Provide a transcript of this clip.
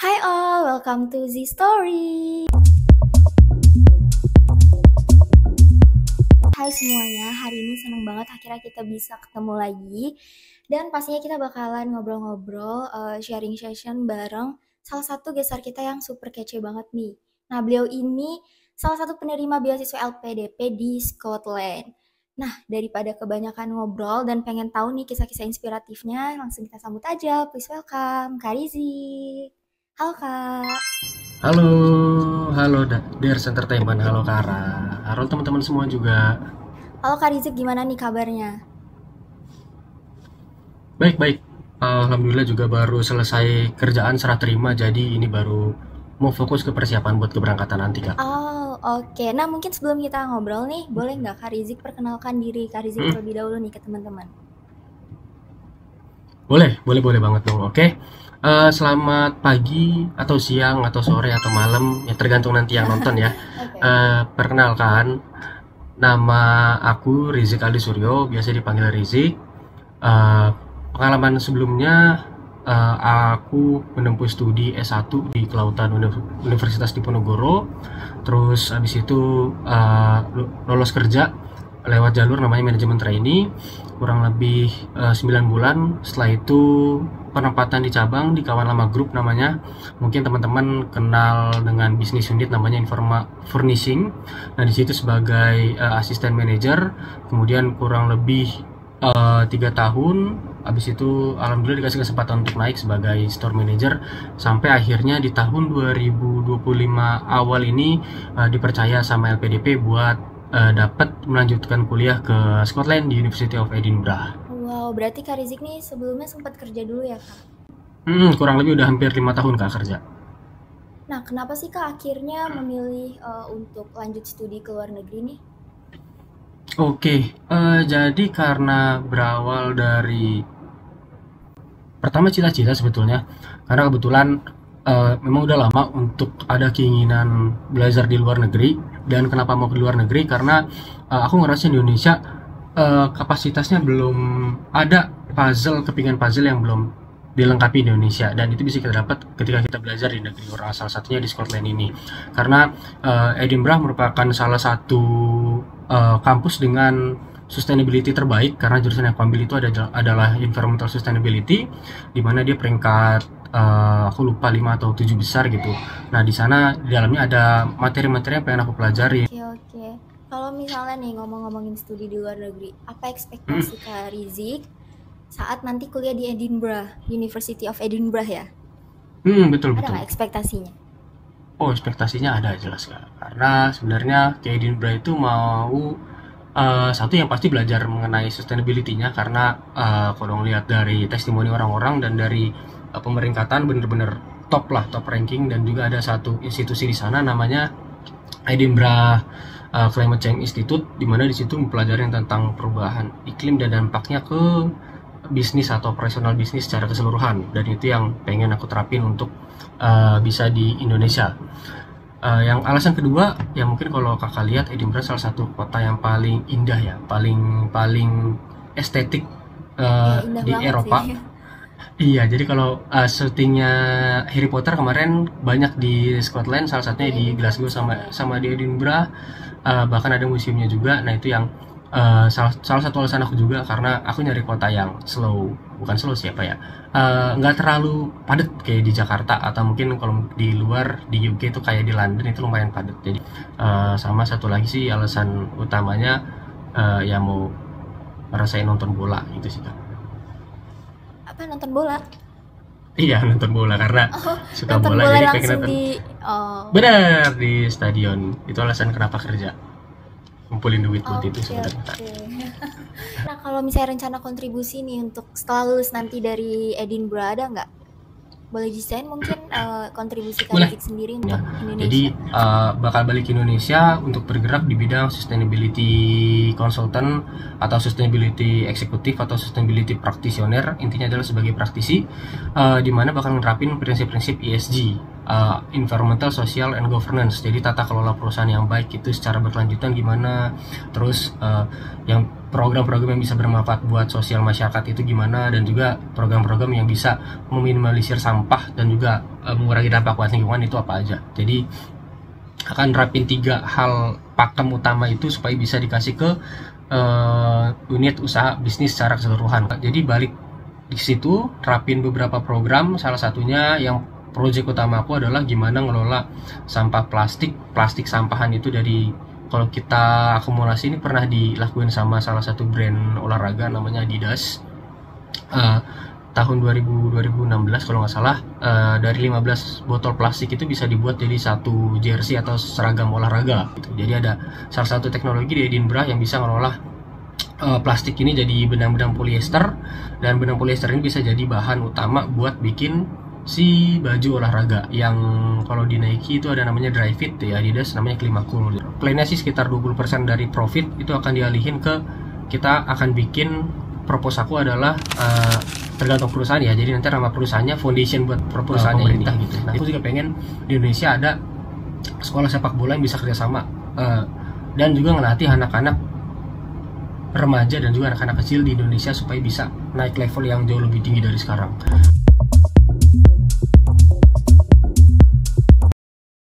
Hi all, welcome to Z Story. Hai semuanya, hari ini seneng banget akhirnya kita bisa ketemu lagi. Dan pastinya kita bakalan ngobrol-ngobrol, sharing session bareng salah satu gestar kita yang super kece banget nih. Nah, beliau ini salah satu penerima beasiswa LPDP di Scotland. Nah, daripada kebanyakan ngobrol dan pengen tahu nih kisah-kisah inspiratifnya, langsung kita sambut aja. Please welcome Kak Rizik. Halo Kak. Halo, halo Ders Entertainment, halo Kara, halo teman-teman semua juga. Halo Kak Rizik, gimana nih kabarnya? Baik-baik, alhamdulillah juga baru selesai kerjaan serah terima, jadi ini baru mau fokus ke persiapan buat keberangkatan nanti Kak. Oh, oke. Nah, mungkin sebelum kita ngobrol nih, boleh nggak Kak Rizik perkenalkan diri Kak Rizik Hmm, terlebih dahulu nih ke teman-teman? boleh banget dong. Oke. Selamat pagi atau siang atau sore atau malam, ya tergantung nanti yang nonton ya. Oke. Perkenalkan, nama aku Rizik Aldi Suryo, biasa dipanggil Rizik. Eh, Pengalaman sebelumnya, aku menempuh studi S1 di Kelautan Universitas Diponegoro. Terus habis itu lolos kerja lewat jalur namanya manajemen trainee kurang lebih 9 bulan. Setelah itu penempatan di cabang di kawan lama grup namanya, mungkin teman-teman kenal dengan bisnis unit namanya Informa Furnishing. Nah di situ sebagai asisten manajer, kemudian kurang lebih 3 tahun. Habis itu alhamdulillah dikasih kesempatan untuk naik sebagai store manager sampai akhirnya di tahun 2025 awal ini dipercaya sama LPDP buat dapat melanjutkan kuliah ke Scotland di University of Edinburgh. Wow, berarti Kak Rizik nih sebelumnya sempat kerja dulu ya, Kak? Kurang lebih udah hampir 5 tahun Kak kerja. Nah, kenapa sih Kak akhirnya memilih untuk lanjut studi ke luar negeri nih? Oke, jadi karena berawal dari pertama cita-cita sebetulnya, karena kebetulan memang udah lama untuk ada keinginan belajar di luar negeri. Dan kenapa mau ke luar negeri, karena aku ngerasa Indonesia kapasitasnya belum ada kepingan puzzle yang belum dilengkapi di Indonesia, dan itu bisa kita dapat ketika kita belajar di negeri orang, salah satunya di Scotland ini. Karena Edinburgh merupakan salah satu kampus dengan sustainability terbaik, karena jurusan yang aku ambil itu adalah environmental sustainability, di mana dia peringkat aku lupa 5 atau 7 besar gitu. Nah di sana di dalamnya ada materi-materi yang pengen aku pelajari. Oke, oke. Kalau misalnya nih ngomong-ngomongin studi di luar negeri, apa Hmm, ekspektasi Kak Rizik saat nanti kuliah di Edinburgh, University of Edinburgh ya? betul Ada betul. nggak ekspektasinya? Oh, ekspektasinya ada jelas Kak. Karena sebenarnya ke Edinburgh itu mau satu yang pasti belajar mengenai sustainability-nya, karena kalau ngelihat dari testimoni orang-orang dan dari pemeringkatan bener-bener top lah, top ranking. Dan juga ada satu institusi di sana namanya Edinburgh Climate Change Institute, di mana di situ mempelajari tentang perubahan iklim dan dampaknya ke bisnis atau operasional bisnis secara keseluruhan. Dan itu yang pengen aku terapin untuk bisa di Indonesia. Yang alasan kedua, ya mungkin kalau kakak lihat Edinburgh salah satu kota yang paling indah ya, paling paling estetik Iya, indah di banget sih. Eropa. Iya, jadi kalau syutingnya Harry Potter kemarin banyak di Scotland, salah Di satunya di Edinburgh Glasgow sama betul. sama di Edinburgh. Bahkan ada museumnya juga. Nah itu yang salah satu alasan aku juga, karena aku nyari kota yang bukan slow siapa ya, nggak terlalu padat kayak di Jakarta, atau mungkin kalau di luar di UK itu kayak di London itu lumayan padat. Jadi sama satu lagi sih alasan utamanya, ya mau ngerasain nonton bola gitu sih Kak. Apa nonton bola? Iya, nonton bola karena Oh, suka nonton bola, bola jadi pengen langsung nonton. di oh. Benar, di stadion. Itu alasan kenapa kerja. Ngumpulin duit buat itu Oke, sebenarnya. oke. Nah, kalau misalnya rencana kontribusi nih untuk setelah lulus nanti dari Edinburgh ada nggak? Boleh desain mungkin kontribusi Kak Boleh. Rizik sendiri Ya. untuk Jadi Indonesia? bakal balik ke Indonesia untuk bergerak di bidang sustainability consultant atau sustainability eksekutif atau sustainability practitioner. Intinya adalah sebagai praktisi di mana bakal nerapin prinsip-prinsip ESG. environmental, social, and governance. Jadi tata kelola perusahaan yang baik itu secara berkelanjutan gimana, terus yang program-program yang bisa bermanfaat buat sosial masyarakat itu gimana, dan juga program-program yang bisa meminimalisir sampah dan juga mengurangi dampak buat lingkungan itu apa aja. Jadi akan nerapin 3 hal pakem utama itu supaya bisa dikasih ke unit usaha bisnis secara keseluruhan. Jadi balik di situ terapin beberapa program, salah satunya yang proyek utama aku adalah gimana ngelola sampah plastik sampahan itu dari, kalau kita akumulasi ini pernah dilakuin sama salah satu brand olahraga namanya Adidas. Tahun 2016 kalau nggak salah, dari 15 botol plastik itu bisa dibuat jadi satu jersey atau seragam olahraga gitu. Jadi ada salah satu teknologi di Edinburgh yang bisa ngelola plastik ini jadi benang-benang polyester, dan benang polyester ini bisa jadi bahan utama buat bikin si baju olahraga yang kalau di Nike itu ada namanya dry fit ya, Adidas namanya Climacool. Plannya sih sekitar 20% dari profit itu akan dialihin ke, kita akan bikin, propose aku adalah tergantung perusahaan ya, jadi nanti nama perusahaannya foundation buat perusahaannya pemerintah gitu. Nah, aku juga pengen di Indonesia ada sekolah sepak bola yang bisa kerjasama dan juga ngelatih anak-anak remaja dan juga anak-anak kecil di Indonesia supaya bisa naik level yang jauh lebih tinggi dari sekarang.